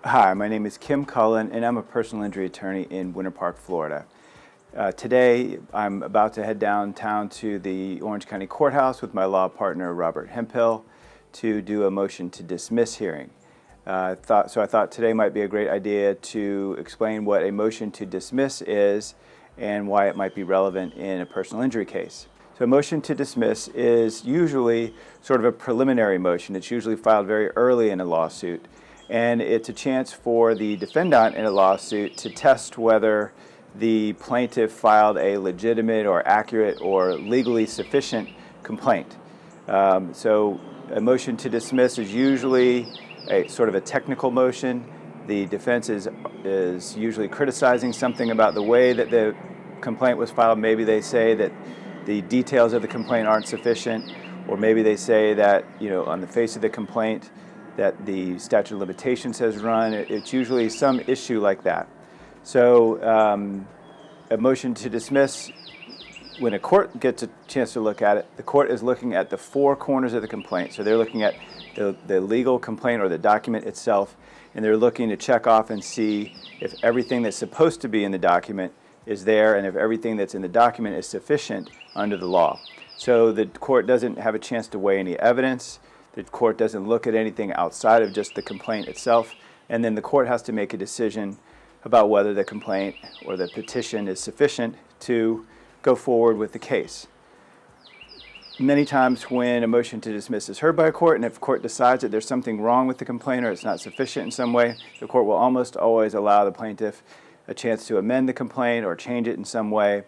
Hi, my name is Kim Cullen, and I'm a personal injury attorney in Winter Park, Florida. Today, I'm about to head downtown to the Orange County Courthouse with my law partner, Robert Hemphill, to do a motion to dismiss hearing. I thought today might be a great idea to explain what a motion to dismiss is and why it might be relevant in a personal injury case. So a motion to dismiss is usually sort of a preliminary motion. It's usually filed very early in a lawsuit, and it's a chance for the defendant in a lawsuit to test whether the plaintiff filed a legitimate or accurate or legally sufficient complaint. So a motion to dismiss is usually a sort of a technical motion. The defense is usually criticizing something about the way that the complaint was filed. Maybe they say that the details of the complaint aren't sufficient, or maybe they say that, on the face of the complaint that the statute of limitations has run. It's usually some issue like that. So a motion to dismiss, when a court gets a chance to look at it, the court is looking at the four corners of the complaint. So they're looking at the legal complaint or the document itself, and they're looking to check off and see if everything that's supposed to be in the document is there and if everything that's in the document is sufficient under the law. So the court doesn't have a chance to weigh any evidence. The court doesn't look at anything outside of just the complaint itself, and then the court has to make a decision about whether the complaint or the petition is sufficient to go forward with the case. Many times when a motion to dismiss is heard by a court, and if the court decides that there's something wrong with the complaint or it's not sufficient in some way, the court will almost always allow the plaintiff a chance to amend the complaint or change it in some way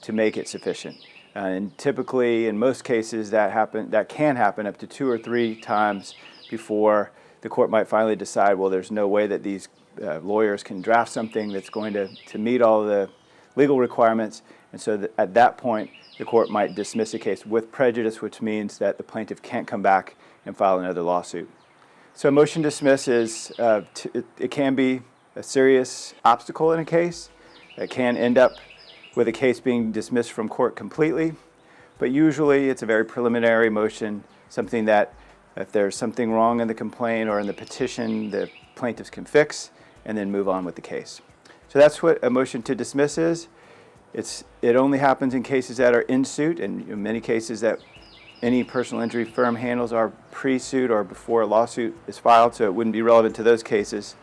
to make it sufficient. And typically, in most cases, that can happen up to 2 or 3 times before the court might finally decide, well, there's no way that these lawyers can draft something that's going to meet all the legal requirements. And so at that point, the court might dismiss a case with prejudice, which means that the plaintiff can't come back and file another lawsuit. So a motion to dismiss it can be a serious obstacle in a case. It can end up with a case being dismissed from court completely, but usually it's a very preliminary motion, something that if there's something wrong in the complaint or in the petition, the plaintiffs can fix and then move on with the case. So that's what a motion to dismiss is. It only happens in cases that are in suit, and in many cases that any personal injury firm handles are pre-suit or before a lawsuit is filed, so it wouldn't be relevant to those cases.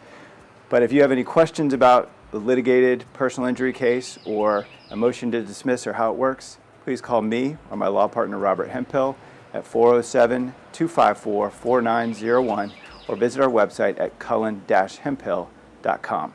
But if you have any questions about the litigated personal injury case or a motion to dismiss or how it works, please call me or my law partner Robert Hemphill at 407-254-4901 or visit our website at cullen-hemphill.com.